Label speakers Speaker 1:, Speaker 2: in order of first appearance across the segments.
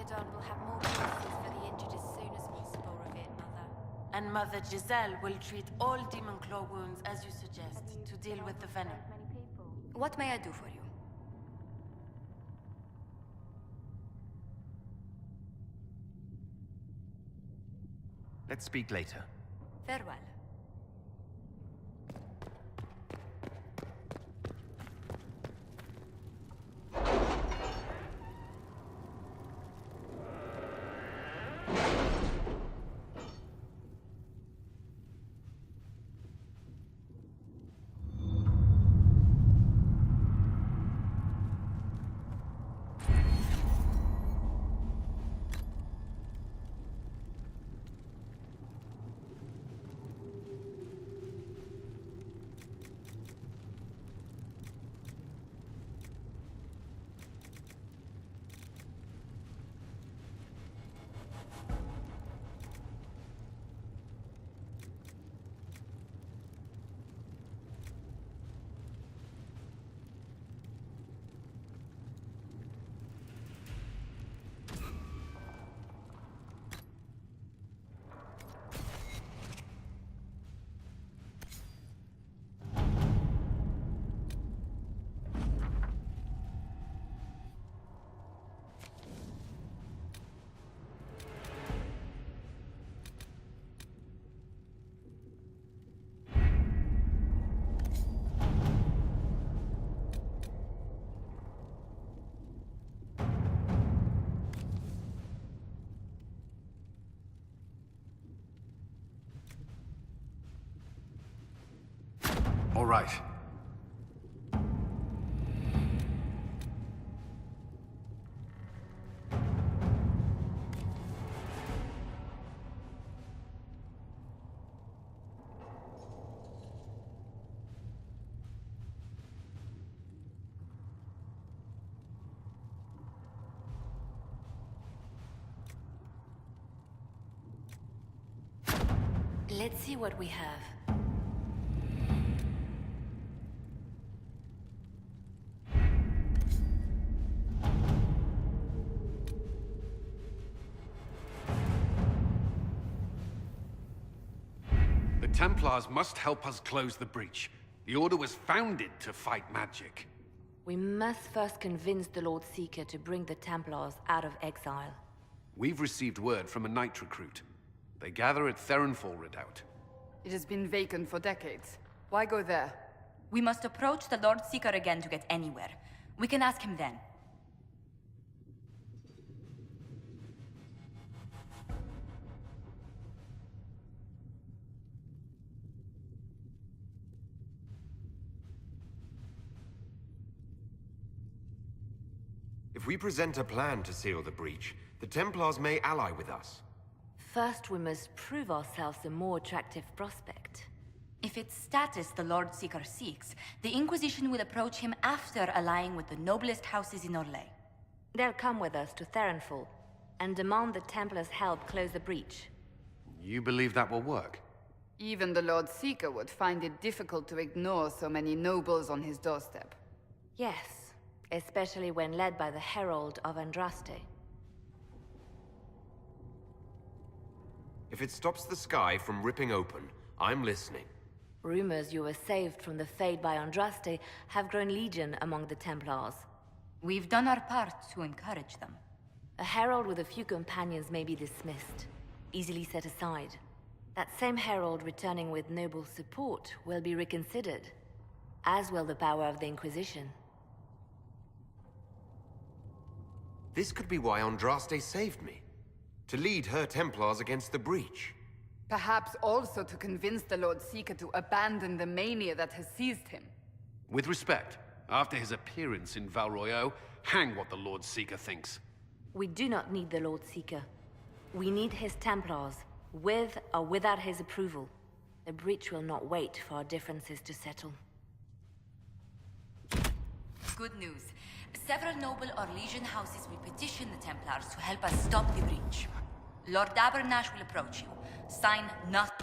Speaker 1: done, we'll have more places for the injured as soon as possible, revered Mother.
Speaker 2: And Mother Giselle will treat all demon claw wounds as you suggest, to deal with the venom.
Speaker 1: What may I do for you?
Speaker 3: Let's speak later.
Speaker 1: Farewell.
Speaker 3: All right.
Speaker 1: Let's see what we have.
Speaker 3: The Templars must help us close the breach. The Order was founded to fight magic.
Speaker 1: We must first convince the Lord Seeker to bring the Templars out of exile.
Speaker 3: We've received word from a Knight recruit. They gather at Theronfall Redoubt.
Speaker 4: It has been vacant for decades. Why go there?
Speaker 5: We must approach the Lord Seeker again to get anywhere. We can ask him then.
Speaker 6: If we present a plan to seal the breach, the Templars may ally with us.
Speaker 1: First, we must prove ourselves a more attractive prospect.
Speaker 5: If it's status the Lord Seeker seeks, the Inquisition will approach him after allying with the noblest houses in Orlais.
Speaker 1: They'll come with us to Theronfall and demand the Templars' help close the breach.
Speaker 3: You believe that will work?
Speaker 4: Even the Lord Seeker would find it difficult to ignore so many nobles on his doorstep.
Speaker 1: Yes, especially when led by the Herald of Andraste.
Speaker 6: If it stops the sky from ripping open, I'm listening.
Speaker 1: Rumors you were saved from the fate by Andraste have grown legion among the Templars.
Speaker 5: We've done our part to encourage them.
Speaker 1: A herald with a few companions may be dismissed, easily set aside. That same herald returning with noble support will be reconsidered, as will the power of the Inquisition.
Speaker 6: This could be why Andraste saved me. To lead her Templars against the breach.
Speaker 4: Perhaps also to convince the Lord Seeker to abandon the mania that has seized him.
Speaker 3: With respect, after his appearance in Val Royeaux, hang what the Lord Seeker thinks.
Speaker 1: We do not need the Lord Seeker. We need his Templars, with or without his approval. The breach will not wait for our differences to settle.
Speaker 5: Good news. Several noble Orlesian houses will petition the Templars to help us stop the breach. Lord Abernash will approach you. Sign not.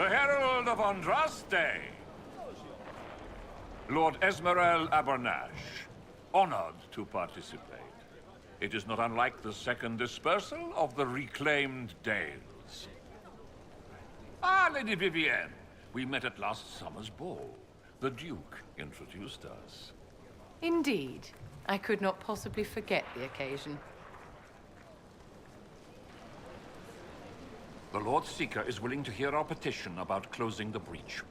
Speaker 7: The Herald of Andraste. Lord Esmerel Abernash, honored to participate. It is not unlike the second dispersal of the reclaimed Dales. Ah, Lady Vivienne, we met at last summer's ball. The Duke introduced us.
Speaker 8: Indeed. I could not possibly forget the occasion.
Speaker 7: The Lord Seeker is willing to hear our petition about closing the breach.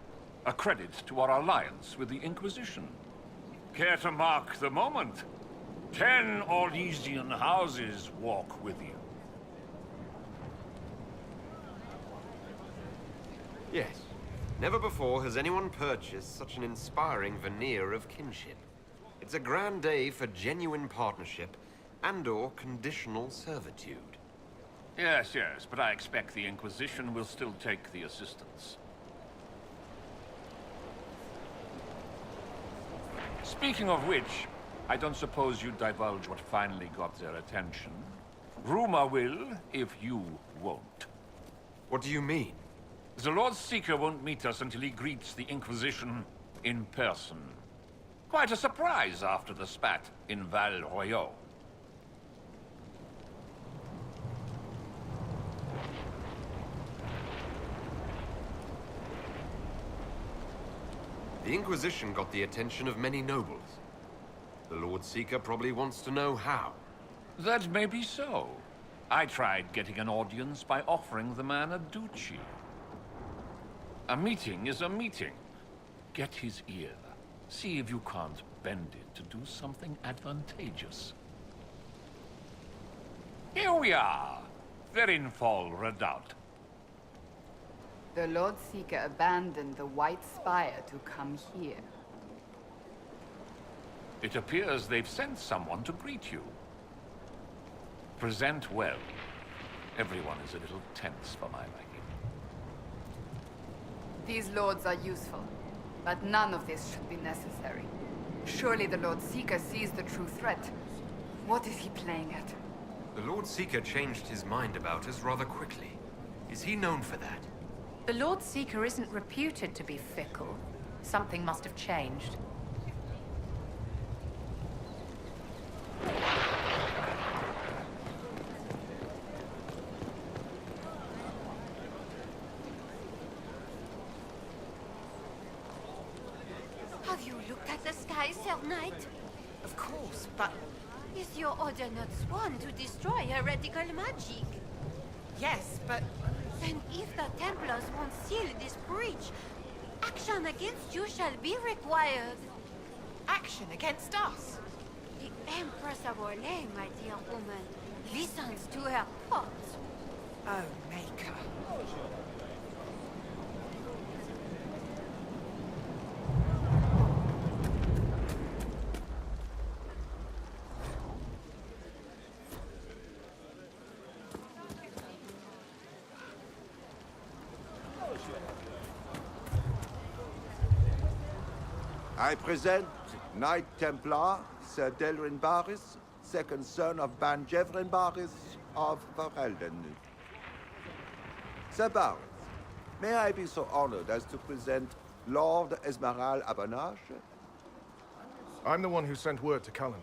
Speaker 7: A credit to our alliance with the Inquisition. Care to mark the moment? 10 Orlesian houses walk with you.
Speaker 6: Yes. Never before has anyone purchased such an inspiring veneer of kinship. It's a grand day for genuine partnership and/or conditional servitude.
Speaker 7: Yes, yes, but I expect the Inquisition will still take the assistance. Speaking of which, I don't suppose you'd divulge what finally got their attention. Rumor will, if you won't.
Speaker 6: What do you mean?
Speaker 7: The Lord Seeker won't meet us until he greets the Inquisition in person. Quite a surprise after the spat in Val Royeaux.
Speaker 6: The Inquisition got the attention of many nobles. The Lord Seeker probably wants to know how.
Speaker 7: That may be so. I tried getting an audience by offering the man a duchy. A meeting is a meeting. Get his ear. See if you can't bend it to do something advantageous. Here we are. Verinfol Redoubt.
Speaker 4: The Lord Seeker abandoned the White Spire to come here.
Speaker 7: It appears they've sent someone to greet you. Present well. Everyone is a little tense for my liking.
Speaker 4: These lords are useful, but none of this should be necessary. Surely the Lord Seeker sees the true threat. What is he playing at?
Speaker 6: The Lord Seeker changed his mind about us rather quickly. Is he known for that?
Speaker 8: The Lord Seeker isn't reputed to be fickle. Something must have changed.
Speaker 9: Have you looked at the sky, Sir Knight?
Speaker 10: Of course, but
Speaker 9: Is your order not sworn to destroy heretical magic?
Speaker 10: yes, but
Speaker 9: Then if the Templars won't seal this breach, action against you shall be required.
Speaker 10: action against us.
Speaker 9: The Empress of Orlais, my dear woman, listens to her thoughts.
Speaker 10: Oh, Maker.
Speaker 11: I present Knight Templar, Sir Delrin Barris, second son of Ban Jevrin Barris of Verhelden. Sir Barris, may I be so honored as to present Lord Esmeralda Abernash?
Speaker 12: I'm the one who sent word to Cullen.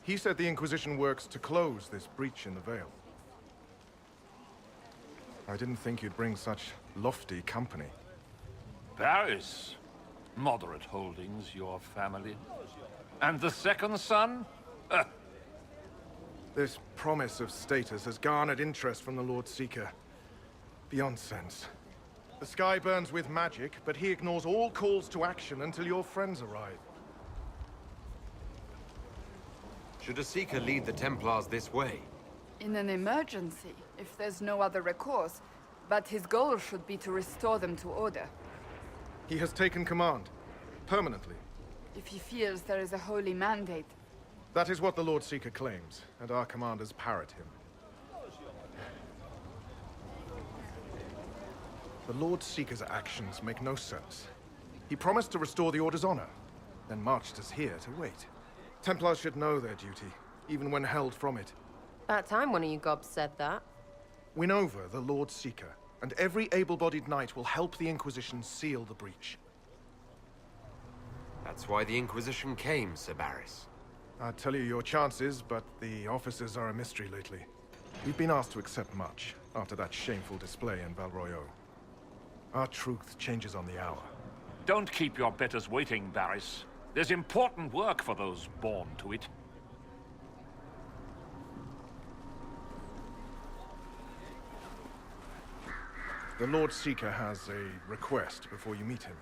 Speaker 12: He said the Inquisition works to close this breach in the Vale. I didn't think you'd bring such lofty company.
Speaker 7: Paris. Moderate holdings, your family. And the second son?
Speaker 12: This promise of status has garnered interest from the Lord Seeker. Beyond sense. The sky burns with magic, but he ignores all calls to action until your friends arrive.
Speaker 6: Should a Seeker lead the Templars this way?
Speaker 4: In an emergency, if there's no other recourse. But his goal should be to restore them to order.
Speaker 12: He has taken command. Permanently.
Speaker 4: If he feels there is a holy mandate.
Speaker 12: That is what the Lord Seeker claims, and our commanders parrot him. The Lord Seeker's actions make no sense. He promised to restore the Order's honor, then marched us here to wait. Templars should know their duty, even when held from it.
Speaker 8: About time one of you gobs said that.
Speaker 12: Win over the Lord Seeker, and every able-bodied knight will help the Inquisition seal the breach.
Speaker 6: That's why the Inquisition came, Sir Barris.
Speaker 12: I'd tell you your chances, but the officers are a mystery lately. We've been asked to accept much after that shameful display in Val Royeaux. Our truth changes on the hour.
Speaker 7: Don't keep your betters waiting, Barris. There's important work for those born to it.
Speaker 12: The Lord Seeker has a request before you meet him.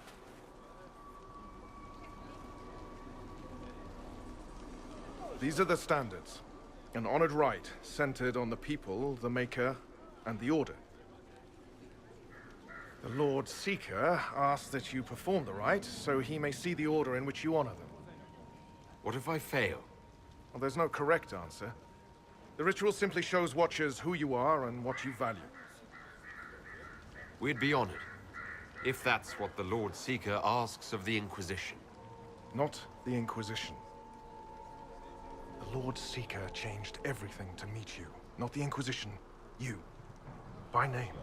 Speaker 12: These are the standards. An honored right centered on the people, the Maker, and the Order. The Lord Seeker asks that you perform the rite, so he may see the order in which you honor them.
Speaker 6: What if I fail?
Speaker 12: Well, there's no correct answer. The ritual simply shows Watchers who you are and what you value.
Speaker 6: We'd be honored, if that's what the Lord Seeker asks of the Inquisition.
Speaker 12: Not the Inquisition. The Lord Seeker changed everything to meet you. Not the Inquisition. You. By name.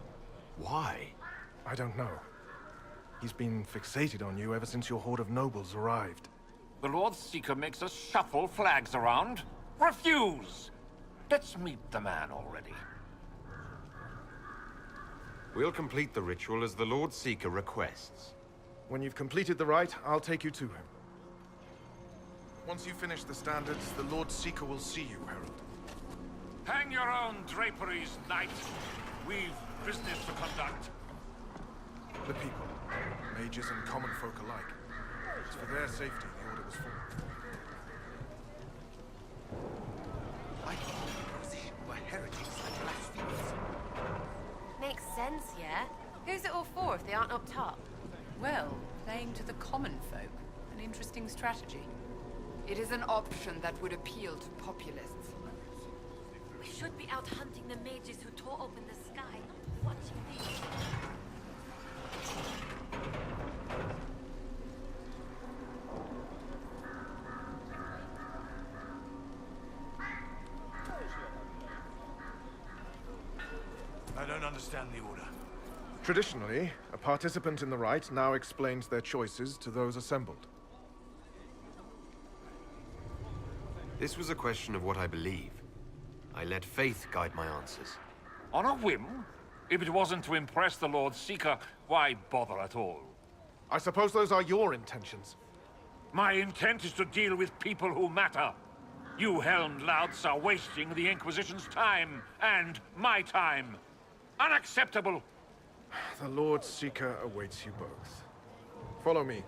Speaker 6: Why?
Speaker 12: I don't know. He's been fixated on you ever since your horde of nobles arrived.
Speaker 7: The Lord Seeker makes us shuffle flags around. Refuse! Let's meet the man already.
Speaker 6: We'll complete the ritual as the Lord Seeker requests.
Speaker 12: When you've completed the rite, I'll take you to him. Once you finish the standards, the Lord Seeker will see you, Herald.
Speaker 7: Hang your own draperies, knight. We've business to conduct.
Speaker 12: The people, mages and common folk alike. It's for their safety the Order was formed.
Speaker 10: I thought the Inquisition were heretics and blasphemers.
Speaker 9: Makes sense, yeah? Who's it all for if they aren't up top?
Speaker 8: Well, playing to the common folk. An interesting strategy.
Speaker 4: It is an option that would appeal to populists.
Speaker 9: We should be out hunting the mages who tore open the sky, not watching these.
Speaker 13: I don't understand the order.
Speaker 12: Traditionally, a participant in the rite now explains their choices to those assembled.
Speaker 6: This was a question of what I believe. I let faith guide my answers.
Speaker 7: On a whim? If it wasn't to impress the Lord Seeker, why bother at all?
Speaker 12: I suppose those are your intentions.
Speaker 7: My intent is to deal with people who matter. You helmed louts are wasting the Inquisition's time, and my time. Unacceptable!
Speaker 12: The Lord Seeker awaits you both. Follow me.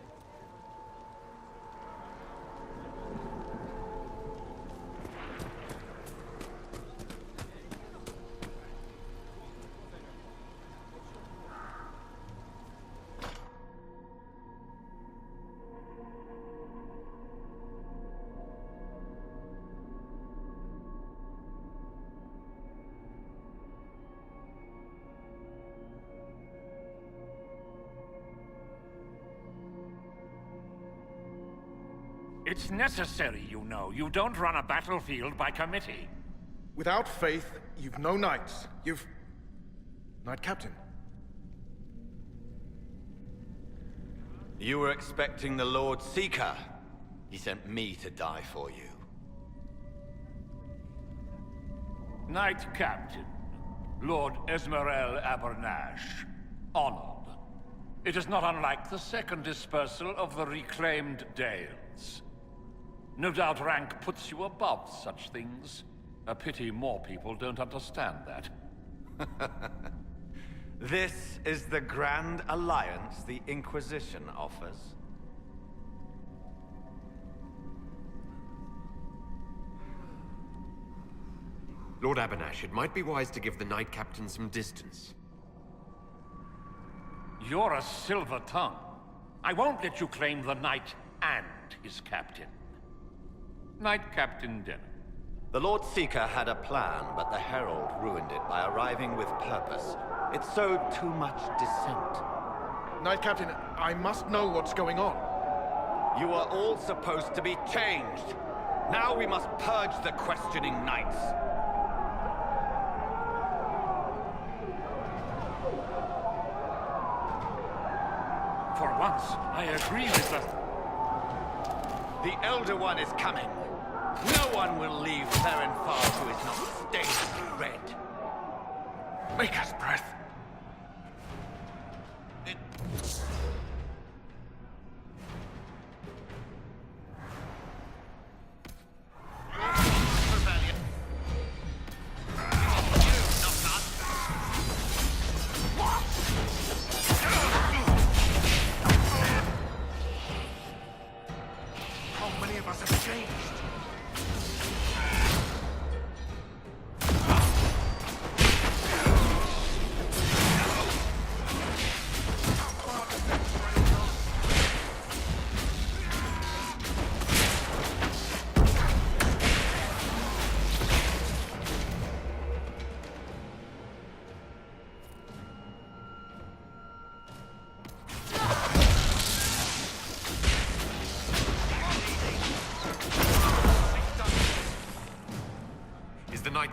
Speaker 7: It's necessary, you know. You don't run a battlefield by committee.
Speaker 12: Without faith, you've no knights. You've... Knight Captain.
Speaker 14: You were expecting the Lord Seeker. He sent me to die for you.
Speaker 7: Knight Captain, Lord Esmerel Abernash. Honored. It is not unlike the second dispersal of the reclaimed Dales. No doubt rank puts you above such things. A pity more people don't understand that.
Speaker 14: This is the grand alliance the Inquisition offers.
Speaker 6: Lord Abernash, it might be wise to give the Knight Captain some distance.
Speaker 7: You're a silver tongue. I won't let you claim the knight and his captain. Knight Captain Denham.
Speaker 14: The Lord Seeker had a plan, but the Herald ruined it by arriving with purpose. It sowed too much dissent.
Speaker 12: Knight Captain, I must know what's going on.
Speaker 14: You are all supposed to be changed. Now we must purge the questioning knights.
Speaker 7: I agree with the...
Speaker 14: The Elder One is coming. No one will leave Ferenfar who is not stained red.
Speaker 7: Maker's breath.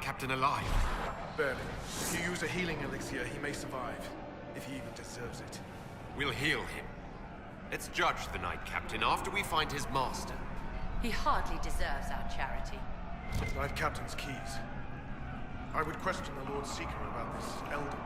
Speaker 6: Captain alive?
Speaker 12: Barely. If you use a healing elixir, he may survive. If he even deserves it.
Speaker 6: We'll heal him. Let's judge the Knight Captain after we find his master.
Speaker 5: He hardly deserves our charity.
Speaker 12: Knight Captain's keys. I would question the Lord Seeker about this Elder.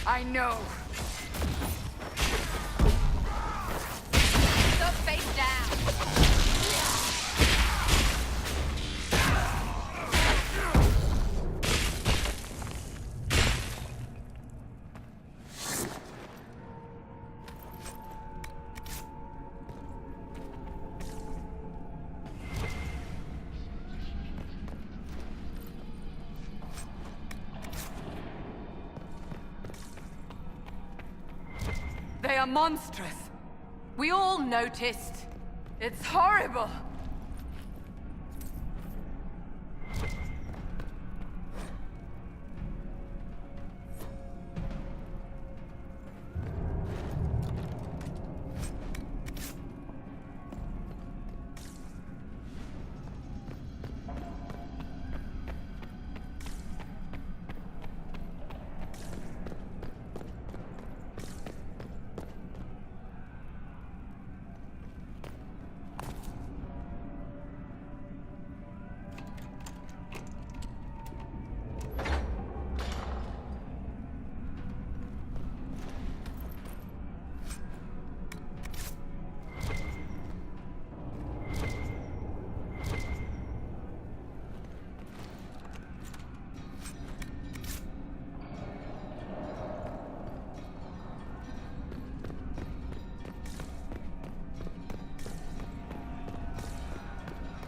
Speaker 4: I know.
Speaker 5: Look face down.
Speaker 4: They are monstrous. We all noticed. It's horrible.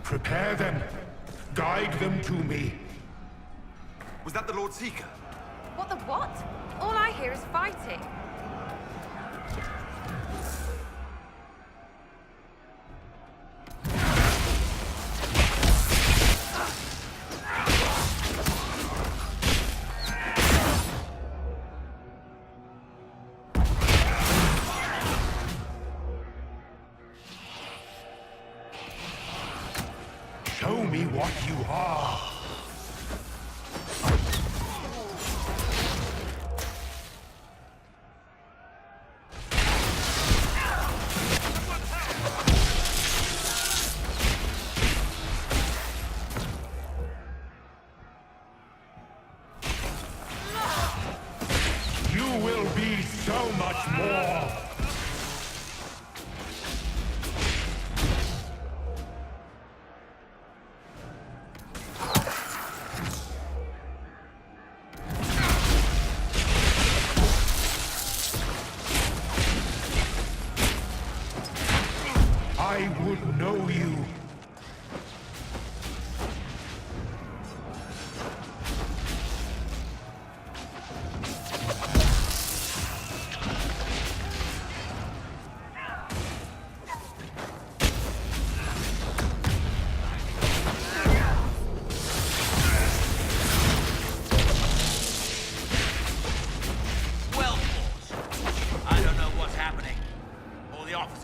Speaker 15: Prepare them. Guide them to me.
Speaker 6: Was that the Lord Seeker?
Speaker 8: What the what? All I hear is fighting.
Speaker 15: Show me what you are. You will be so much more. I would know you.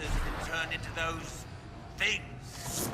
Speaker 10: Outsiders have been turned into those... things.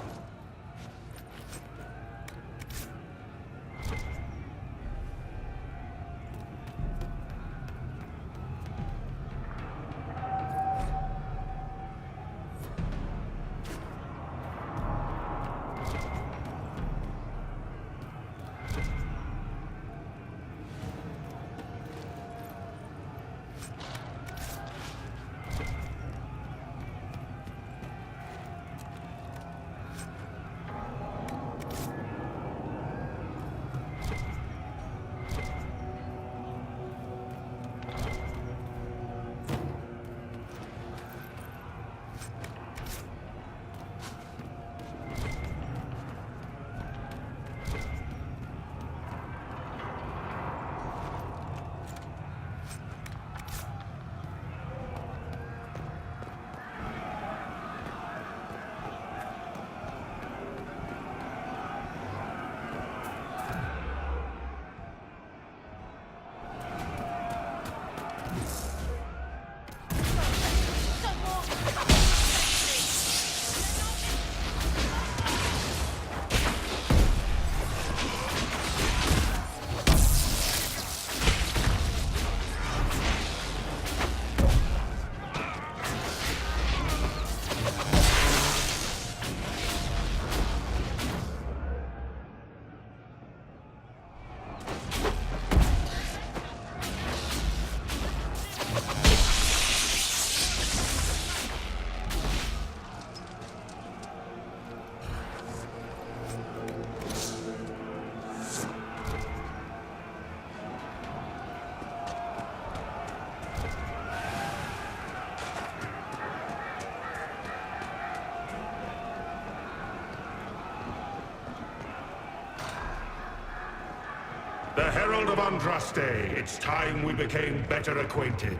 Speaker 15: The Herald of Andraste, it's time we became better acquainted.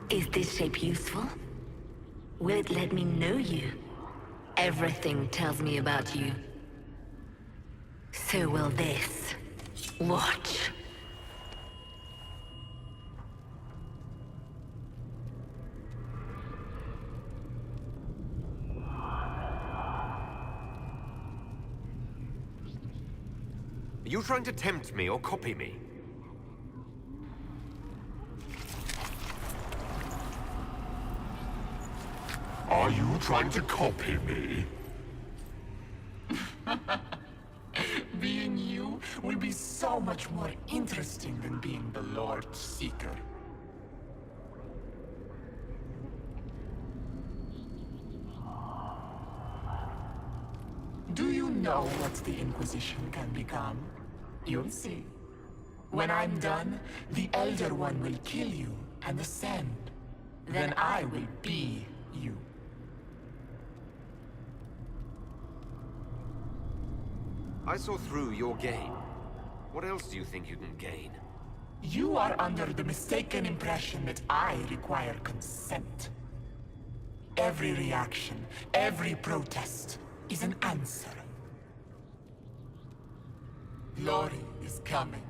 Speaker 1: Is this shape useful? Will it let me know you? Everything tells me about you. So will this. Watch.
Speaker 6: Are you trying to tempt me or copy me?
Speaker 15: Are you trying to copy me?
Speaker 16: Being you will be so much more interesting than being the Lord Seeker. Do you know what the Inquisition can become? You'll see. When I'm done, the Elder One will kill you and ascend. Then I will be you.
Speaker 6: I saw through your game. What else do you think you can gain?
Speaker 16: You are under the mistaken impression that I require consent. Every reaction, every protest is an answer. Glory is coming,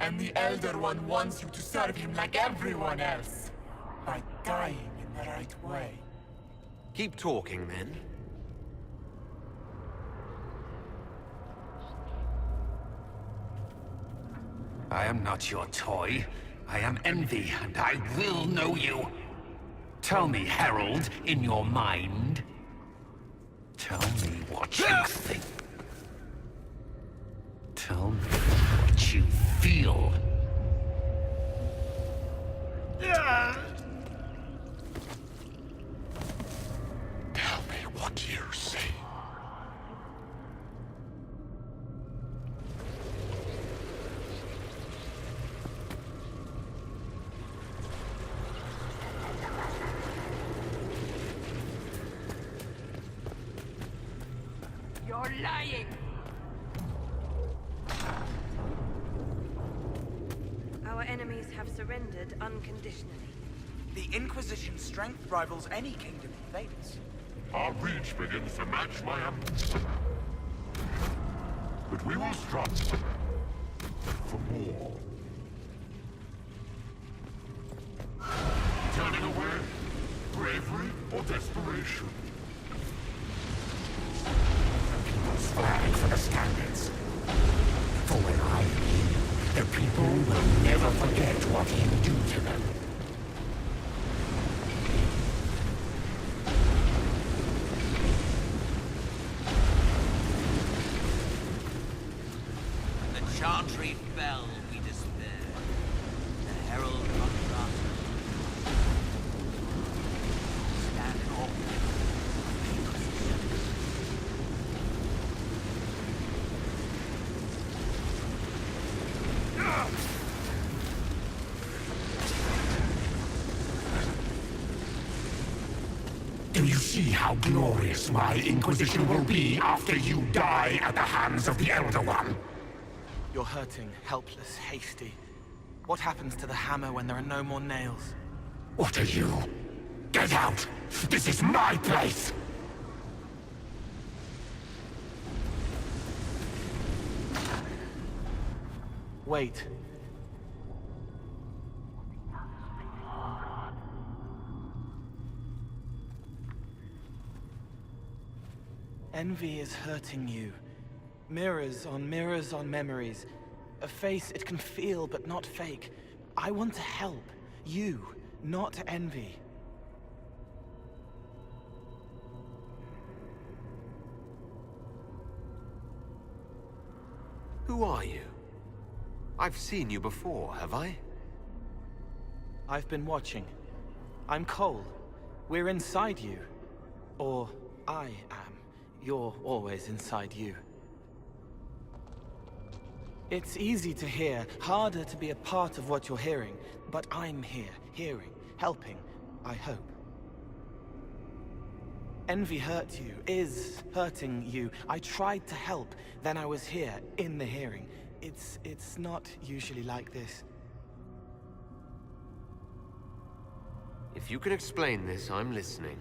Speaker 16: and the Elder One wants you to serve him like everyone else, by dying in the right way.
Speaker 6: Keep talking, then.
Speaker 3: I am not your toy. I am Envy, and I will know you. Tell me, Herald, in your mind. Tell me what you think. Tell me what you feel.
Speaker 15: Tell me what you see.
Speaker 9: You're lying!
Speaker 2: Our enemies have surrendered unconditionally.
Speaker 10: The Inquisition's strength rivals any kingdom invaders.
Speaker 15: Our reach begins to match my ambition. But we will strive for more. Turning away, bravery or desperation?
Speaker 16: People's flag for the standards. For when I leave, the people will never forget what you do to them.
Speaker 10: The Chantry fell, we despair. The Herald of Darkness. Stand in awe.
Speaker 16: Do you see how glorious my Inquisition will be after you die at the hands of the Elder One?
Speaker 10: You're hurting, helpless, hasty. What happens to the hammer when there are no more nails?
Speaker 16: What are you? Get out! This is my place!
Speaker 10: Wait. Envy is hurting you. Mirrors on memories. A face it can feel but not fake. I want to help. You, not Envy.
Speaker 6: Who are you? I've seen you before, have I?
Speaker 10: I've been watching. I'm Cole. We're inside you. Or I am. You're always inside you. It's easy to hear, harder to be a part of what you're hearing. But I'm here, hearing, helping, I hope. Envy hurt you, is hurting you. I tried to help, then I was here, in the hearing. It's not usually like this.
Speaker 6: If you can explain this, I'm listening.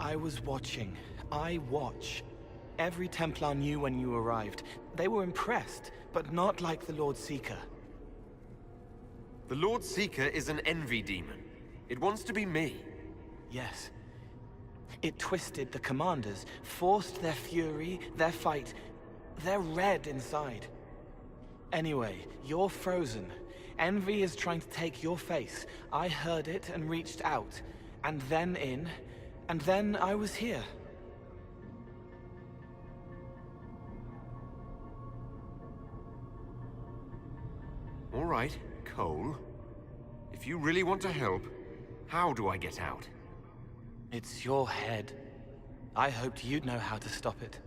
Speaker 10: I was watching. I watch. Every Templar knew when you arrived. They were impressed, but not like the Lord Seeker.
Speaker 6: The Lord Seeker is an envy demon. It wants to be me.
Speaker 10: Yes. It twisted the commanders, forced their fury, their fight. They're red inside. Anyway, you're frozen. Envy is trying to take your face. I heard it and reached out. And then in. And then I was here.
Speaker 6: All right, Cole. If you really want to help, how do I get out?
Speaker 10: It's your head. I hoped you'd know how to stop it.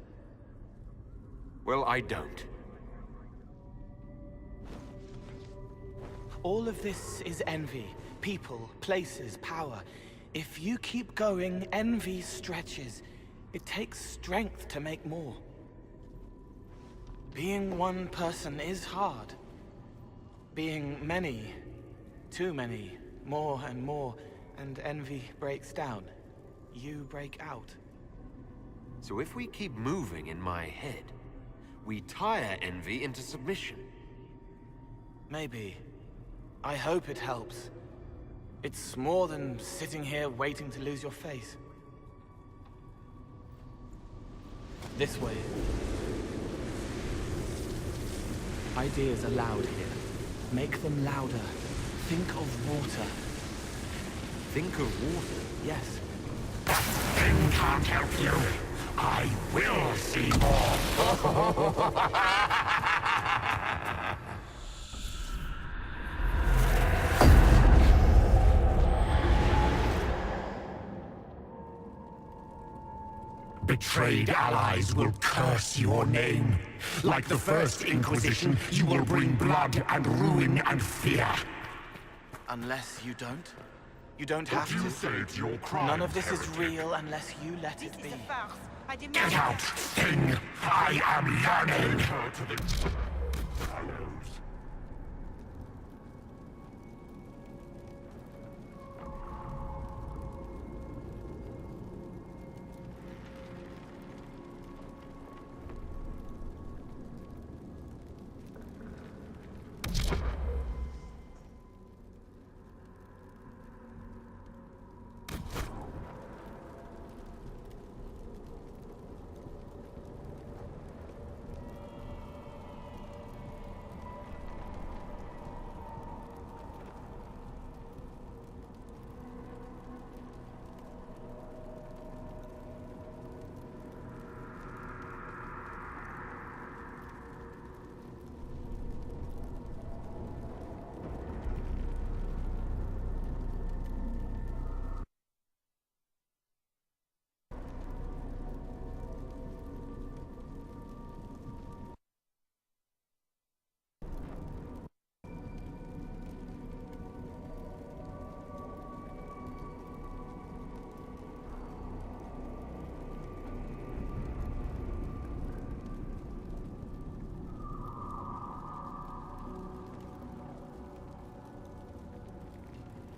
Speaker 6: Well, I don't.
Speaker 10: All of this is envy. People, places, power. If you keep going, envy stretches. It takes strength to make more. Being one person is hard. Being many, too many, more and more, and envy breaks down. You break out.
Speaker 6: So if we keep moving in my head, we tire envy into submission.
Speaker 10: Maybe. I hope it helps. It's more than sitting here waiting to lose your face. This way. Ideas are loud here. Make them louder. Think of water.
Speaker 6: Think of water?
Speaker 10: Yes.
Speaker 15: That thing can't help you. I will see more. Betrayed allies will curse your name. Like the first Inquisition, you will bring blood and ruin and fear.
Speaker 10: Unless you don't. You don't have
Speaker 15: But you
Speaker 10: to.
Speaker 15: saved your crime,
Speaker 10: None of this is
Speaker 15: heretic.
Speaker 10: real unless you let it be.
Speaker 15: Get out, thing! I am yearning her to the gallows.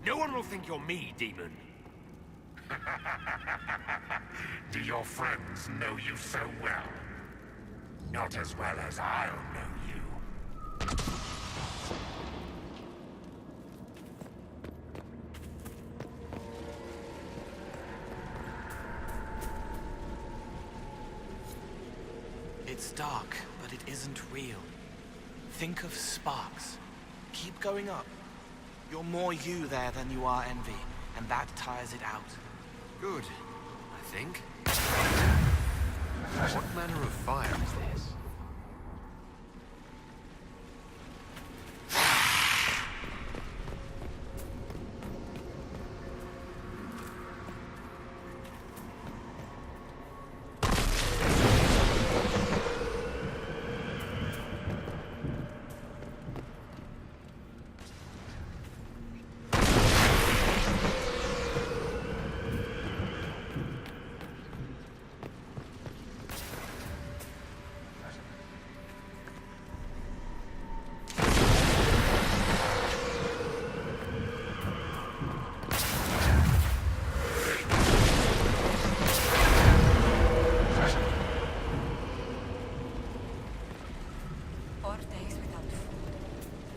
Speaker 3: No one will think you're me, demon.
Speaker 15: Do your friends know you so well? Not as well as I'll know you.
Speaker 10: It's dark, but it isn't real. Think of sparks. Keep going up. You're more you there than you are envy, and that tires it out.
Speaker 6: Good, I think. What manner of fire is this?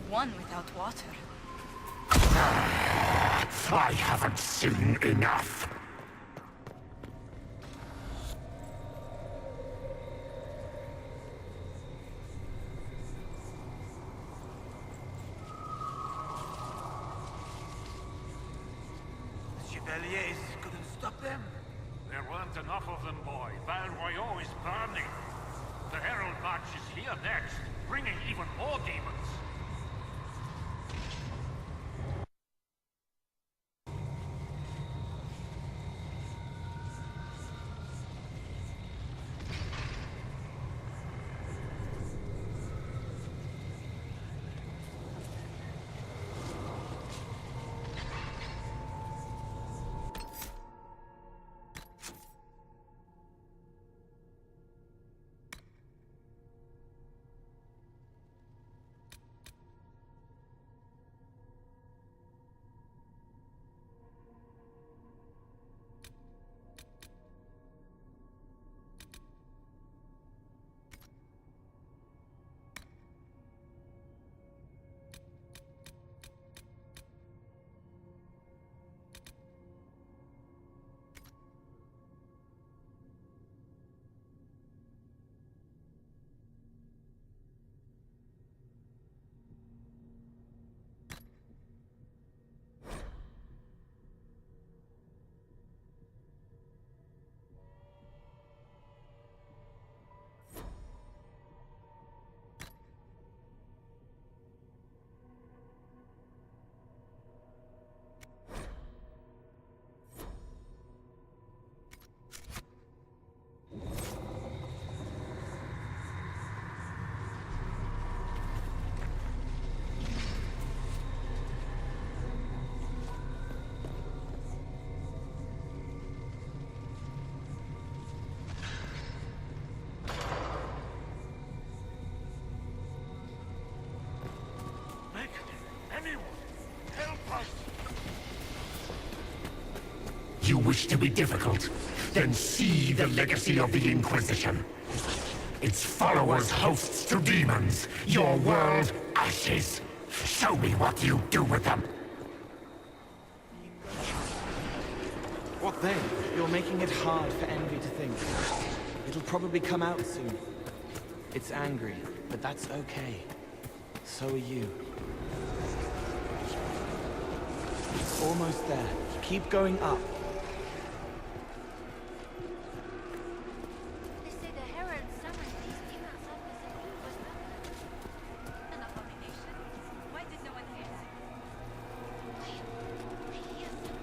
Speaker 5: One without water.
Speaker 15: I haven't seen enough.
Speaker 13: The Chevaliers couldn't stop them.
Speaker 7: There weren't enough of them, boy. Val Royaux is burning. The Herald March is here next, bringing even more demons.
Speaker 15: wish to be difficult, then see the legacy of the Inquisition. Its followers hosts to demons, your world ashes. Show me what you do with them.
Speaker 10: What then? You're making it hard for Envy to think. It'll probably come out soon. It's angry, but that's okay. So are you. It's almost there. Keep going up.
Speaker 9: They say the Herald summoned these demons up as if it was nothing.
Speaker 5: An abomination. Why did no one hear that?
Speaker 9: I hear them.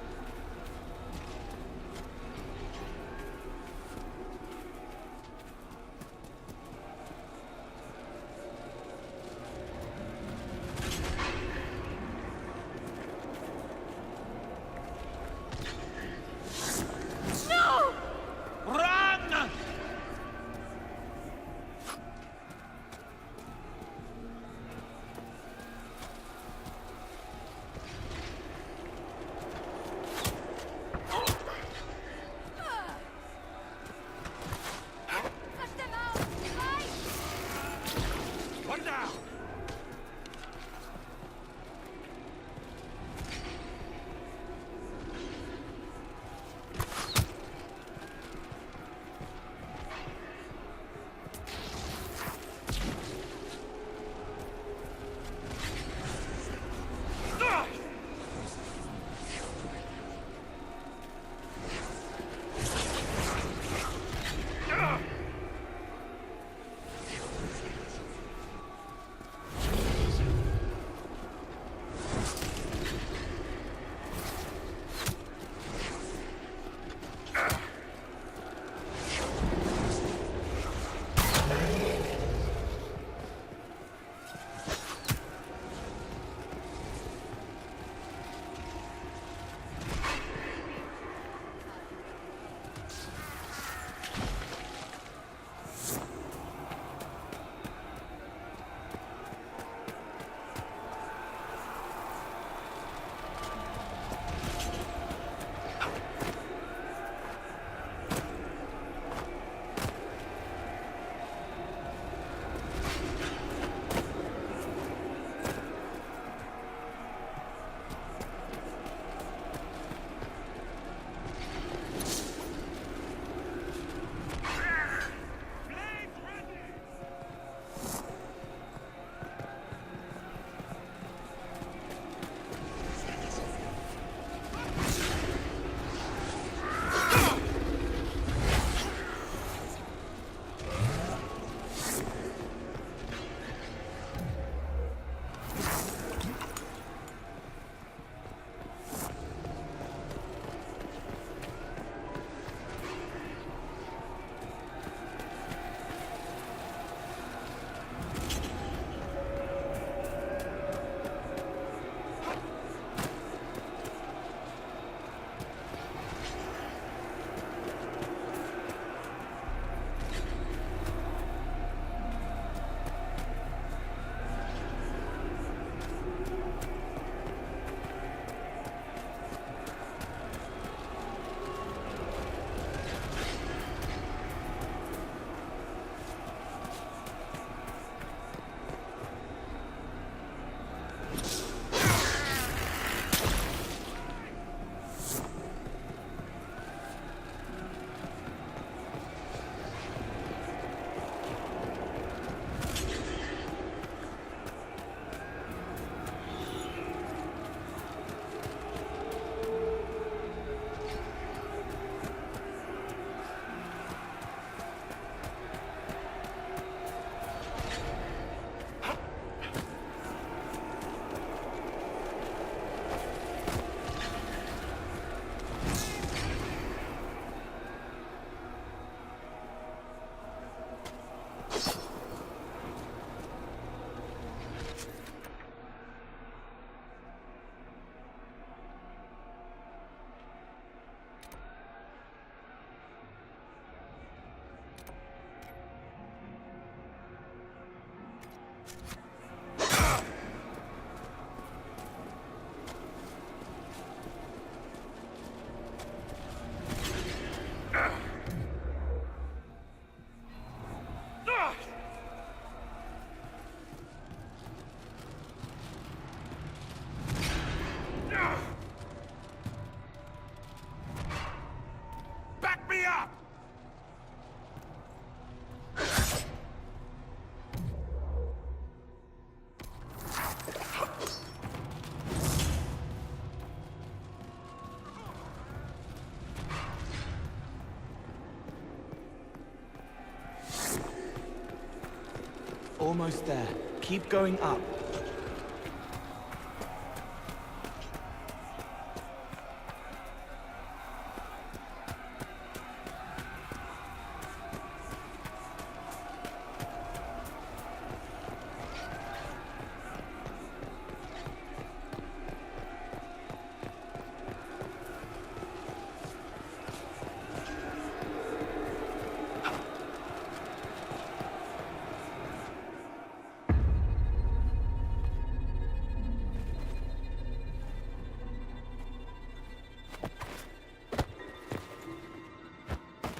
Speaker 10: almost there. Keep going up.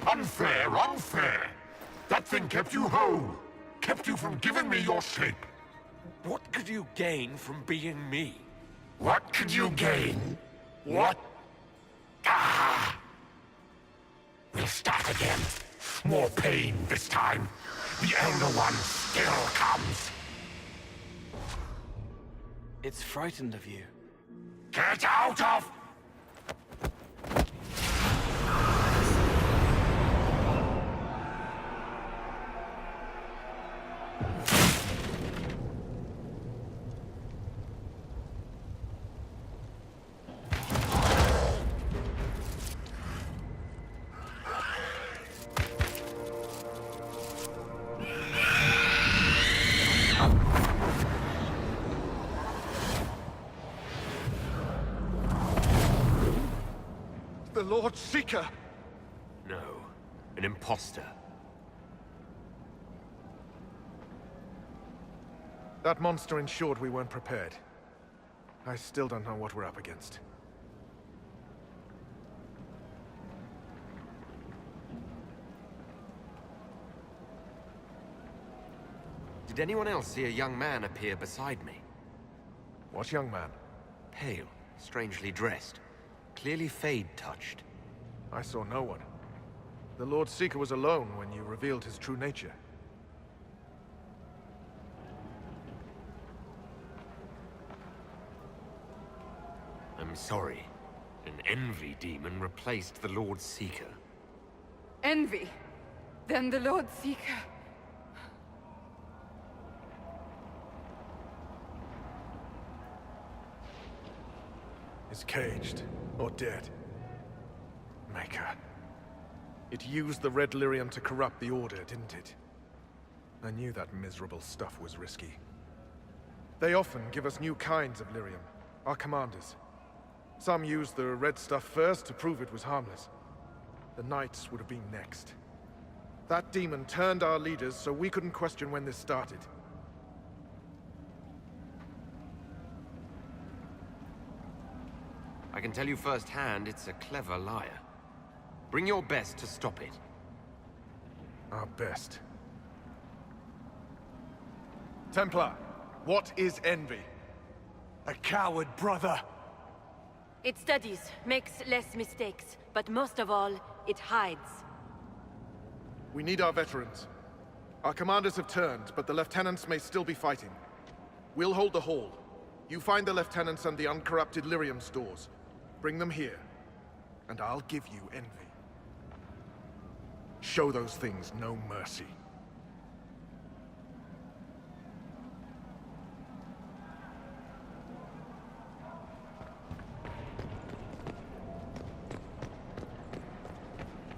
Speaker 15: Unfair, unfair! That thing kept you whole! Kept you from giving me your shape!
Speaker 17: What could you gain from being me?
Speaker 15: What could you gain? What? Ah! We'll start again. More pain this time. The Elder One still comes.
Speaker 10: It's frightened of you.
Speaker 15: Get out of...
Speaker 12: The Lord Seeker!
Speaker 6: No, an imposter.
Speaker 12: That monster ensured we weren't prepared. I still don't know what we're up against.
Speaker 6: Did anyone else see a young man appear beside me?
Speaker 12: What young man?
Speaker 6: Pale, strangely dressed. Clearly Fade-touched.
Speaker 12: I saw no one. The Lord Seeker was alone when you revealed his true nature.
Speaker 6: I'm sorry. An envy demon replaced the Lord Seeker.
Speaker 4: Envy? Then the Lord Seeker...
Speaker 12: is caged, or dead. Maker. It used the red lyrium to corrupt the Order, didn't it? I knew that miserable stuff was risky. They often give us new kinds of lyrium, our commanders. Some used the red stuff first to prove it was harmless. The Knights would have been next. That demon turned our leaders so we couldn't question when this started.
Speaker 6: I can tell you firsthand, it's a clever liar. Bring your best to stop it.
Speaker 12: Our best. Templar, what is envy?
Speaker 13: A coward, brother.
Speaker 9: It studies, makes less mistakes, but most of all, it hides.
Speaker 12: We need our veterans. Our commanders have turned, but the lieutenants may still be fighting. We'll hold the hall. You find the lieutenants and the uncorrupted lyrium stores. Bring them here, and I'll give you envy. Show those things no mercy.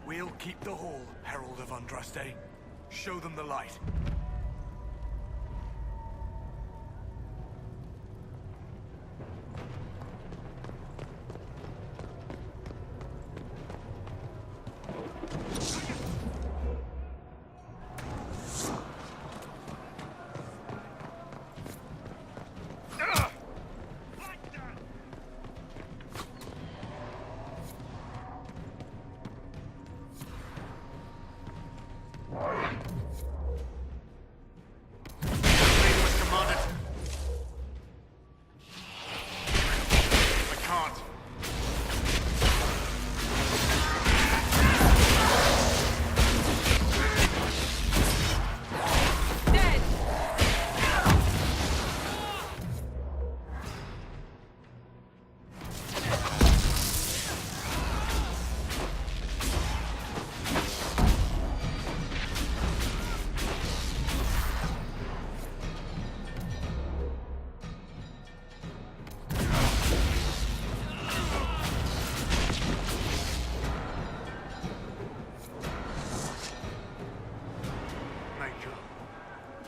Speaker 13: We'll keep the hall, Herald of Andraste. Show them the light.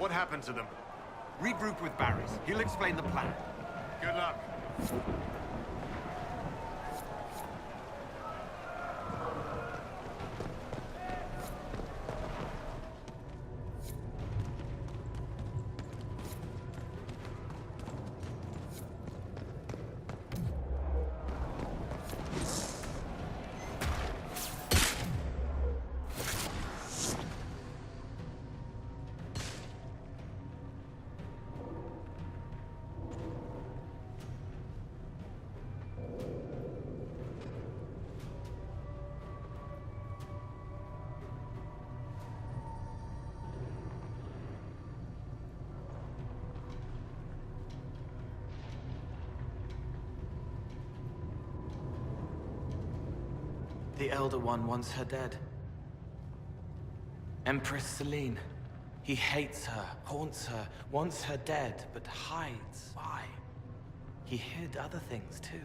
Speaker 6: What happened to them? Regroup with Barris. He'll explain the plan.
Speaker 7: Good luck.
Speaker 10: The Elder One wants her dead. Empress Selene. He hates her, haunts her, wants her dead, but hides. Why? He hid other things too.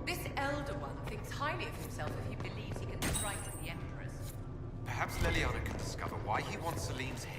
Speaker 8: This Elder One thinks highly of himself if he believes he can strike at the Empress.
Speaker 6: Perhaps Leliana can discover why he wants Celine's head.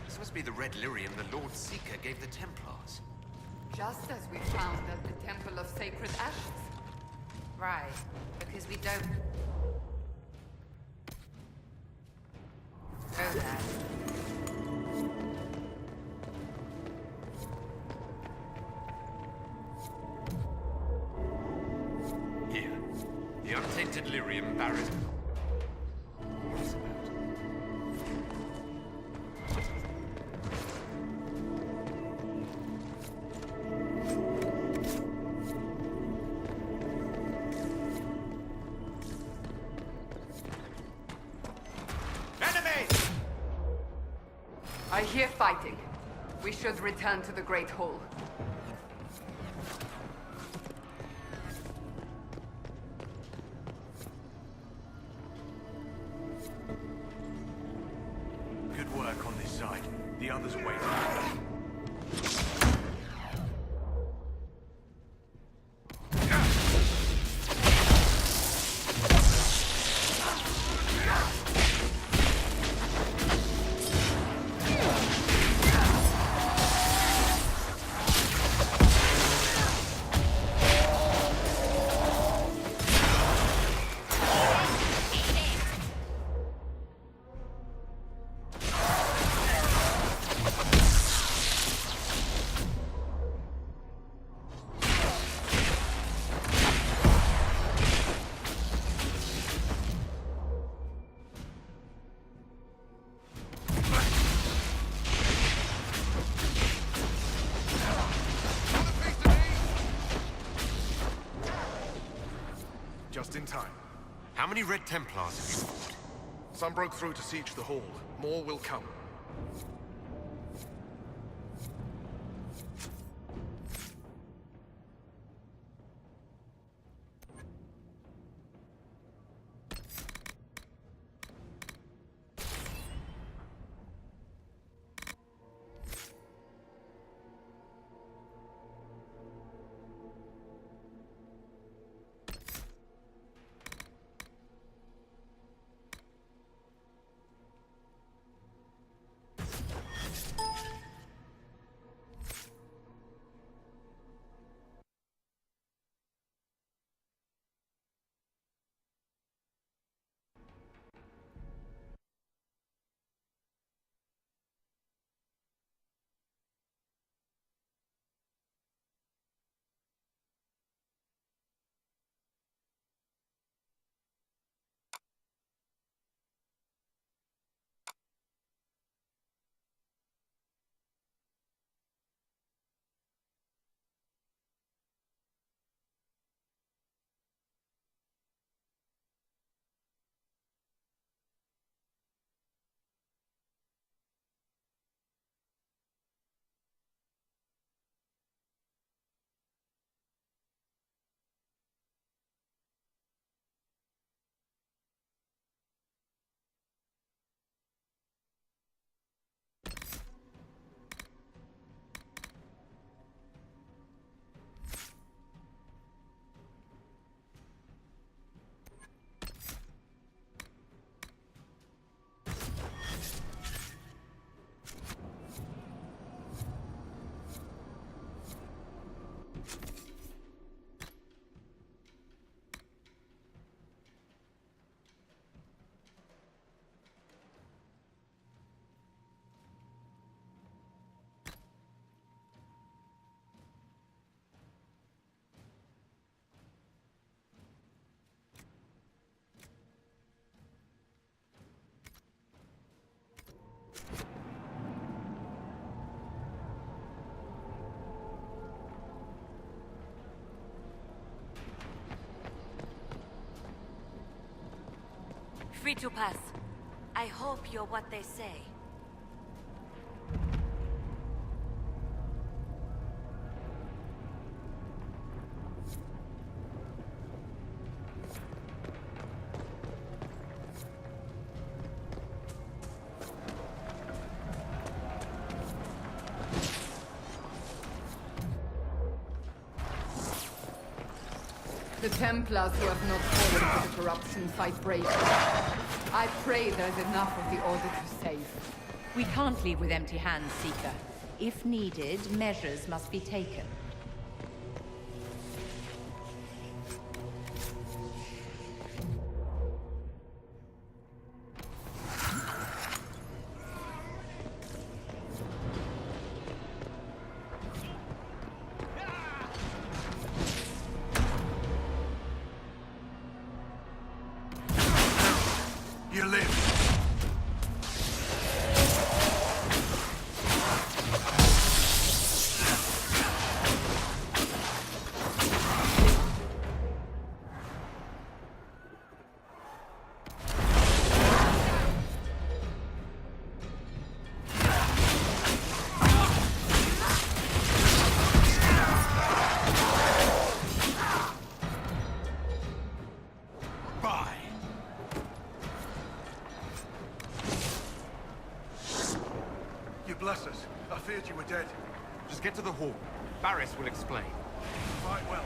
Speaker 6: This must be the red lyrium the Lord Seeker gave the Templars.
Speaker 4: Just as we found at the Temple of Sacred Ashes.
Speaker 8: Right, because we don't go there.
Speaker 6: Here. The untainted lyrium Barris. What's it about?
Speaker 4: I hear fighting. We should return to the Great Hall.
Speaker 13: Good work on this side. The others wait.
Speaker 12: Just in time.
Speaker 6: How many Red Templars have you fought?
Speaker 12: Some broke through to siege the hall. More will come.
Speaker 1: free to pass. I hope you're what they say.
Speaker 4: The Templars who have not fallen to the corruption fight bravely. I pray there's enough of the Order to save.
Speaker 8: We can't leave with empty hands, Seeker. If needed, measures must be taken.
Speaker 13: You live.
Speaker 12: Bless us. I feared you were dead.
Speaker 6: Just get to the hall. Barris will explain.
Speaker 12: Quite well.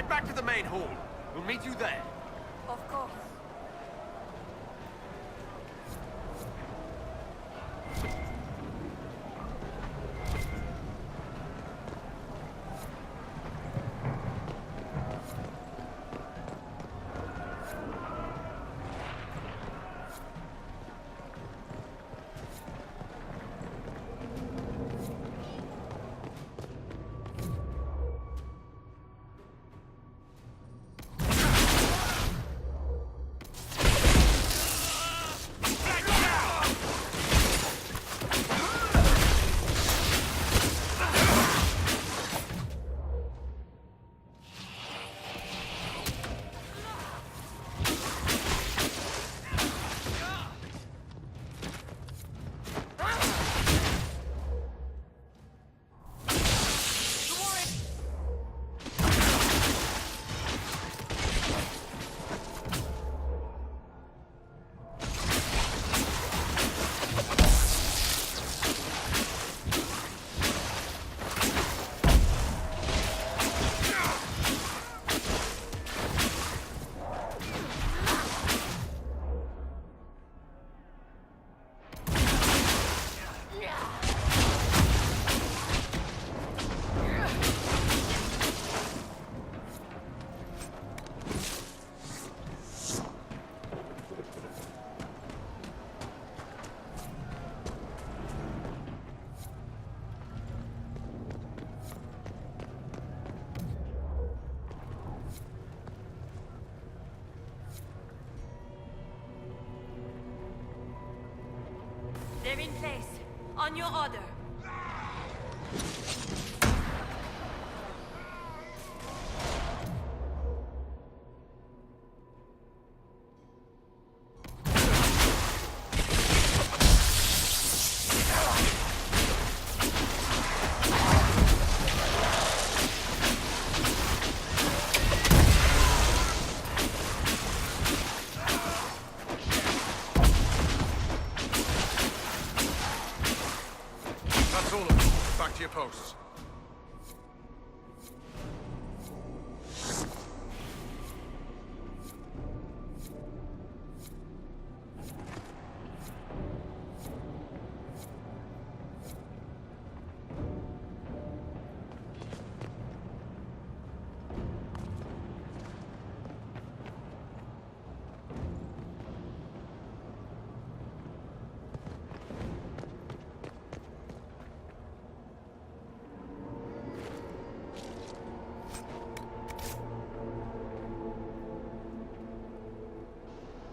Speaker 6: Back to the main hall. We'll meet you there.
Speaker 1: Of course.
Speaker 2: They're in place. On your order.
Speaker 12: That's all of them. Back to your posts.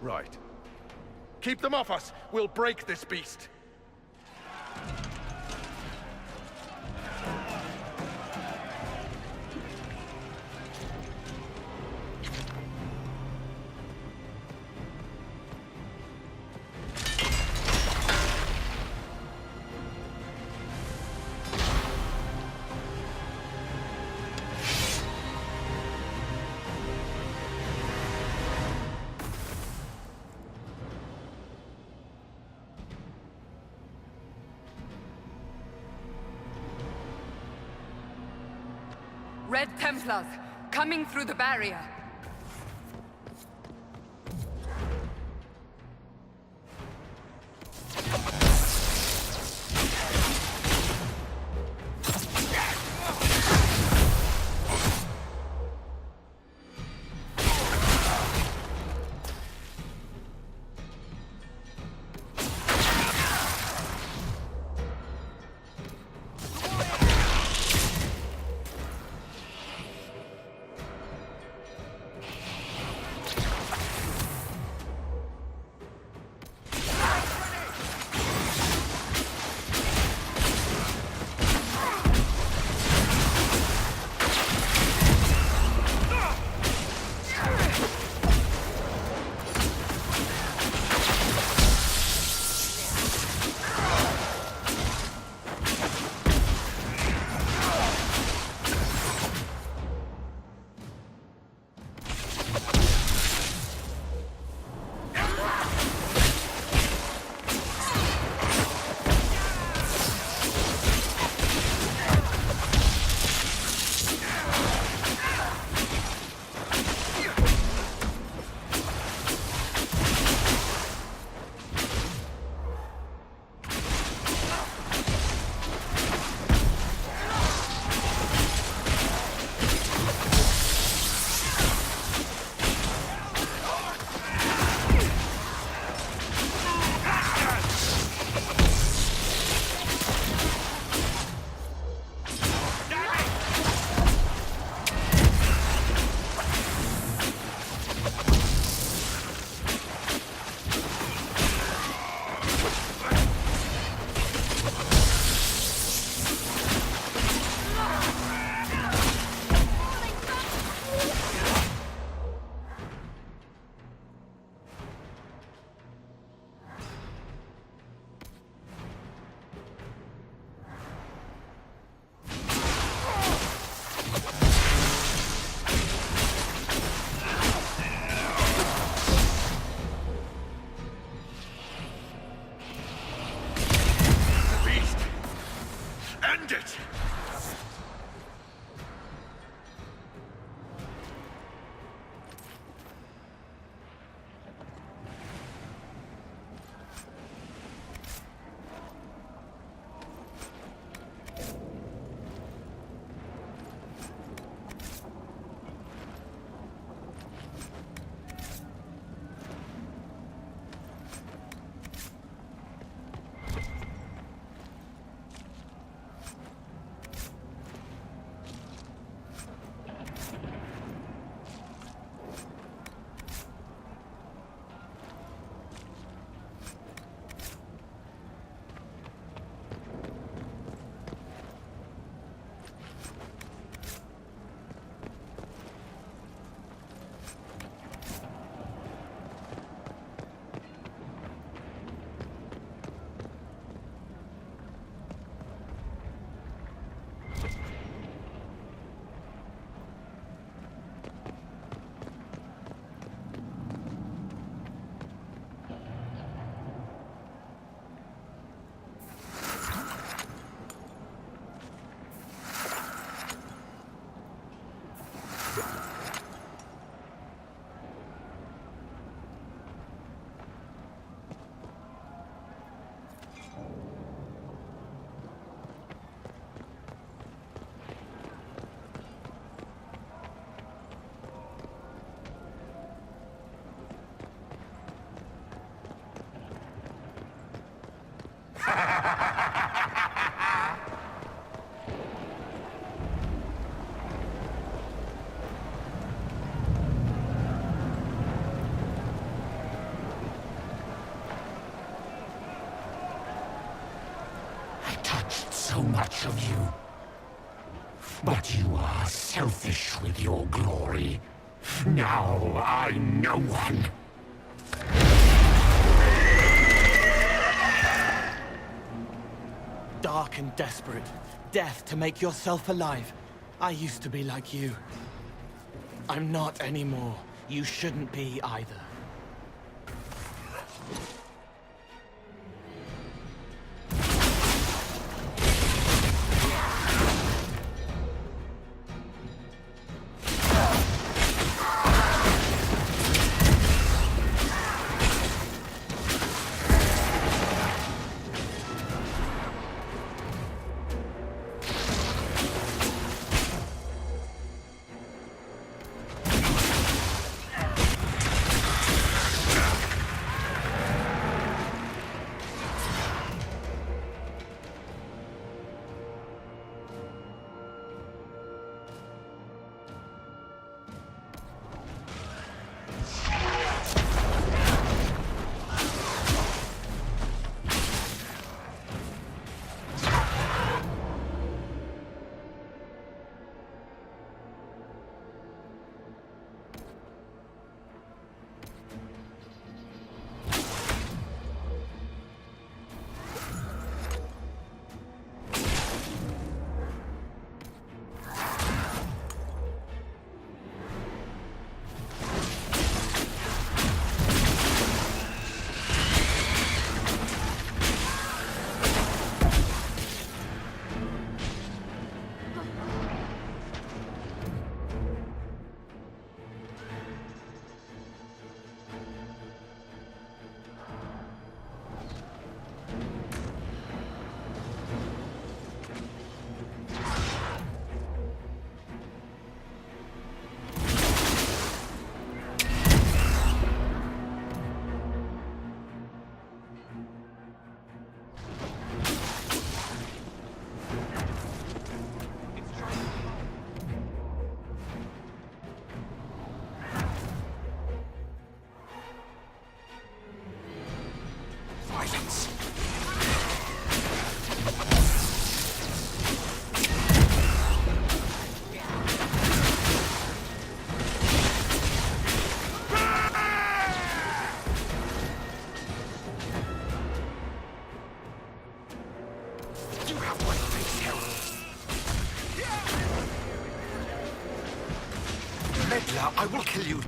Speaker 12: Right. Keep them off us! We'll break this beast!
Speaker 4: Red Templars, coming through the barrier.
Speaker 15: I've touched so much of you. But you are selfish with your glory. Now I'm no one.
Speaker 10: Dark and desperate. Death to make yourself alive. I used to be like you. I'm not anymore. You shouldn't be either.
Speaker 17: I will kill you.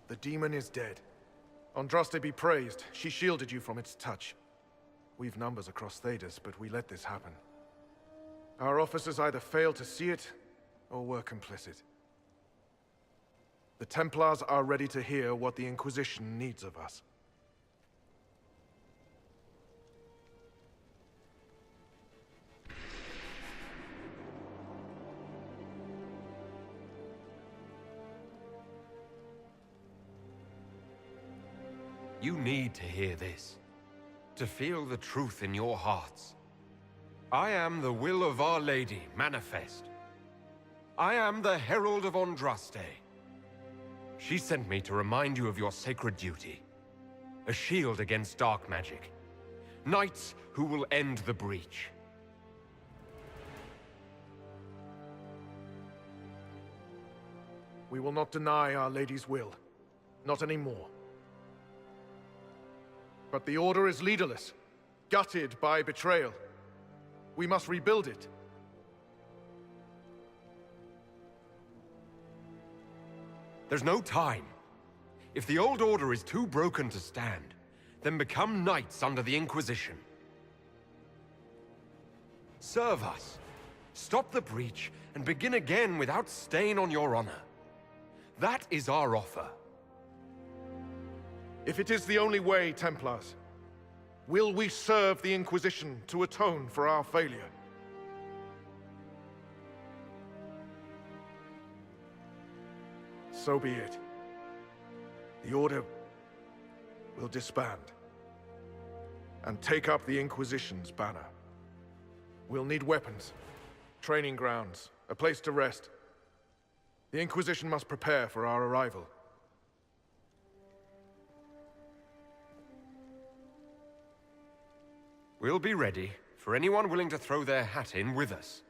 Speaker 12: The demon is dead. Andraste be praised, she shielded you from its touch. We've numbers across Thedas, but we let this happen. Our officers either failed to see it, or were complicit. The Templars are ready to hear what the Inquisition needs of us.
Speaker 6: You need to hear this, to feel the truth in your hearts. I am the will of Our Lady, manifest. I am the Herald of Andraste. She sent me to remind you of your sacred duty. A shield against dark magic. Knights who will end the breach.
Speaker 12: We will not deny Our Lady's will. Not anymore. But the Order is leaderless, gutted by betrayal. We must rebuild it.
Speaker 6: There's no time. If the old order is too broken to stand, then become knights under the Inquisition. Serve us. Stop the breach and begin again without stain on your honor. That is our offer.
Speaker 12: If it is the only way, Templars, will we serve the Inquisition to atone for our failure? So be it. The Order will disband and take up the Inquisition's banner. We'll need weapons, training grounds, a place to rest. The Inquisition must prepare for our arrival.
Speaker 6: We'll be ready for anyone willing to throw their hat in with us.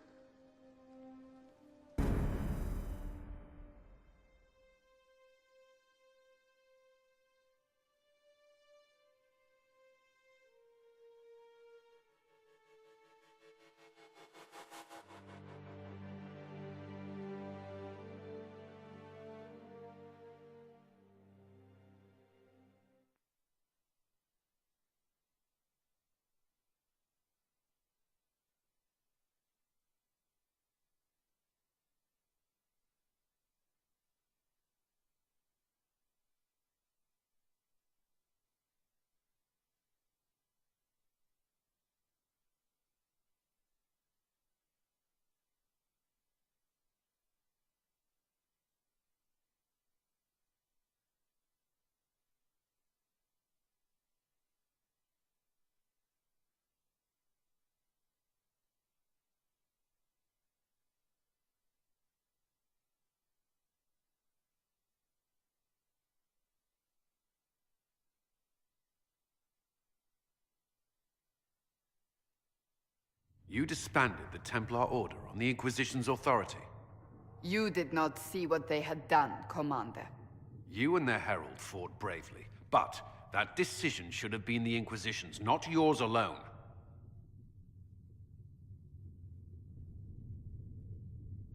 Speaker 3: You disbanded the Templar Order on the Inquisition's authority.
Speaker 4: You did not see what they had done, Commander.
Speaker 3: You and their herald fought bravely, but that decision should have been the Inquisition's, not yours alone.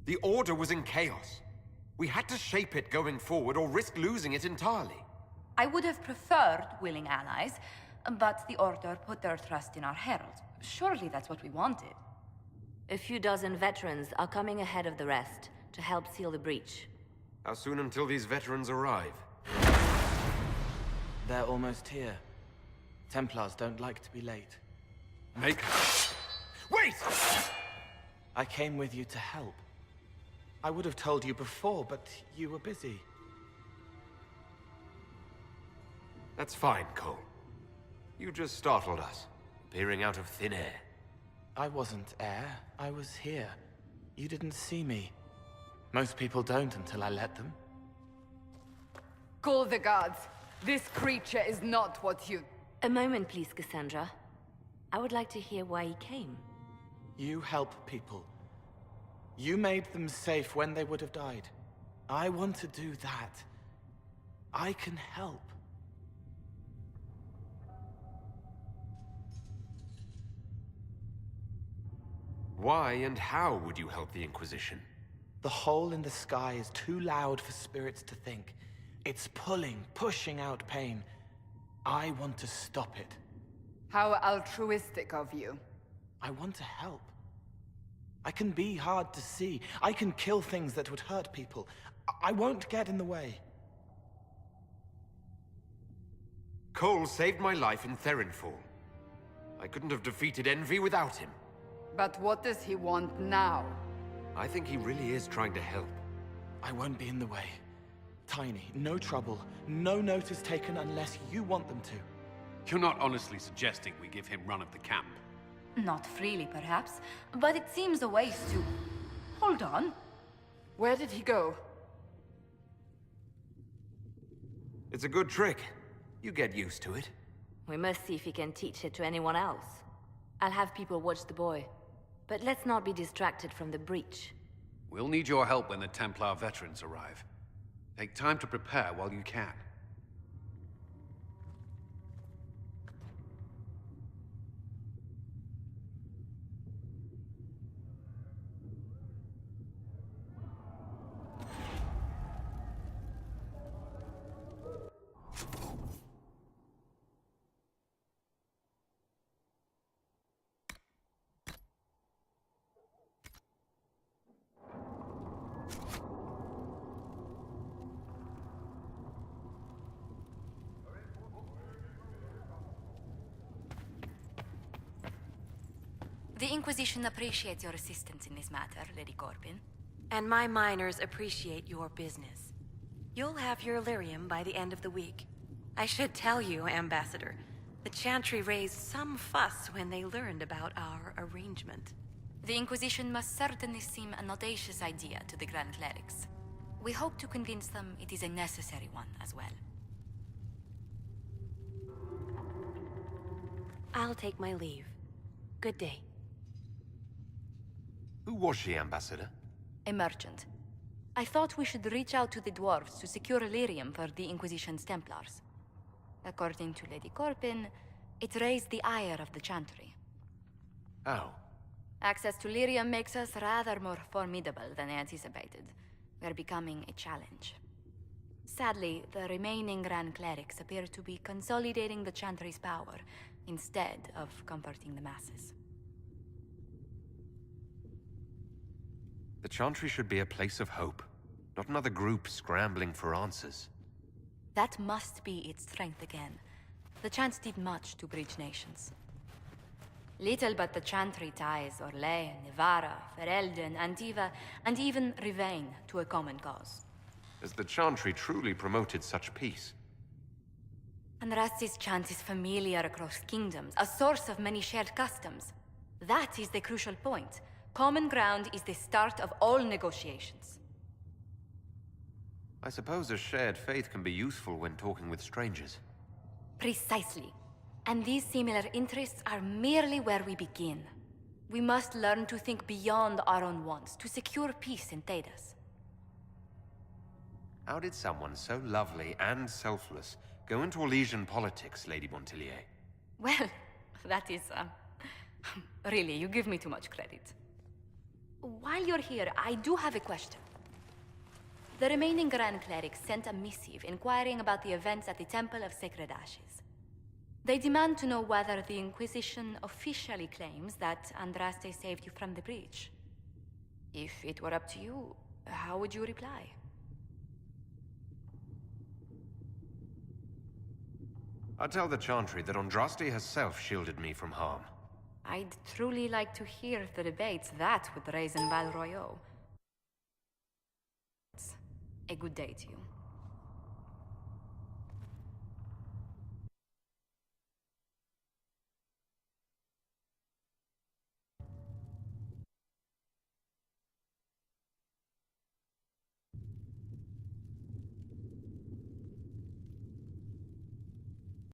Speaker 6: The Order was in chaos. We had to shape it going forward or risk losing it entirely.
Speaker 5: I would have preferred willing allies, but the Order put their trust in our herald. Surely that's what we wanted.
Speaker 1: A few dozen veterans are coming ahead of the rest to help seal the breach.
Speaker 6: How soon until these veterans arrive?
Speaker 10: They're almost here. Templars don't like to be late.
Speaker 6: Wait!
Speaker 10: I came with you to help. I would have told you before, but you were busy.
Speaker 6: That's fine, Cole. You just startled us, appearing out of thin air.
Speaker 10: I wasn't air. I was here. You didn't see me. Most people don't until I let them.
Speaker 4: Call the guards. This creature is not what you...
Speaker 1: A moment, please, Cassandra. I would like to hear why he came.
Speaker 10: You help people. You made them safe when they would have died. I want to do that. I can help.
Speaker 6: Why and how would you help the Inquisition?
Speaker 10: The hole in the sky is too loud for spirits to think, It's pulling, pushing out pain. I want to stop it.
Speaker 4: How altruistic of you.
Speaker 10: I want to help. I can be hard to see. I can kill things that would hurt people. I won't get in the way.
Speaker 6: Cole saved my life in Therinfall. I couldn't have defeated Envy without him.
Speaker 4: But what does he want now?
Speaker 6: I think he really is trying to help.
Speaker 10: I won't be in the way. Tiny, no trouble, no notice taken unless you want them to.
Speaker 18: You're not honestly suggesting we give him run of the camp?
Speaker 5: Not freely, perhaps, but it seems a waste to... Hold on.
Speaker 4: Where did he go?
Speaker 6: It's a good trick. You get used to it.
Speaker 1: We must see if he can teach it to anyone else. I'll have people watch the boy. But let's not be distracted from the breach.
Speaker 18: We'll need your help when the Templar veterans arrive. Take time to prepare while you can.
Speaker 5: The Inquisition appreciates your assistance in this matter, Lady Corbin.
Speaker 2: And my miners appreciate your business. You'll have your lyrium by the end of the week. I should tell you, Ambassador, the Chantry raised some fuss when they learned about our arrangement.
Speaker 5: The Inquisition must certainly seem an audacious idea to the Grand Clerics. We hope to convince them it is a necessary one as well.
Speaker 2: I'll take my leave. Good day.
Speaker 6: Who was she, Ambassador?
Speaker 5: A merchant. I thought we should reach out to the dwarves to secure lyrium for the Inquisition's Templars. According to Lady Corbin, it raised the ire of the Chantry.
Speaker 6: How?
Speaker 5: Access to lyrium makes us rather more formidable than anticipated. We're becoming a challenge. Sadly, the remaining Grand Clerics appear to be consolidating the Chantry's power, instead of comforting the masses.
Speaker 6: The Chantry should be a place of hope, not another group scrambling for answers.
Speaker 5: That must be its strength again. The Chants did much to bridge nations. Little but the Chantry ties Orlais, Nevarra, Ferelden, Antiva, and even Rivain to a common cause.
Speaker 6: Has the Chantry truly promoted such peace?
Speaker 5: Andraste's chant is familiar across kingdoms, a source of many shared customs. That is the crucial point. Common ground is the start of all negotiations.
Speaker 6: I suppose a shared faith can be useful when talking with strangers.
Speaker 5: Precisely. And these similar interests are merely where we begin. We must learn to think beyond our own wants, to secure peace in Thedas.
Speaker 6: How did someone so lovely and selfless go into Elysian politics, Lady Montillier?
Speaker 5: Well, that is, really, you give me too much credit. While you're here, I do have a question. The remaining Grand Clerics sent a missive inquiring about the events at the Temple of Sacred Ashes. They demand to know whether the Inquisition officially claims that Andraste saved you from the breach. If it were up to you, how would you reply?
Speaker 6: I'd tell the Chantry that Andraste herself shielded me from harm.
Speaker 5: I'd truly like to hear the debates that would raise in Val Royeaux. A good day to you.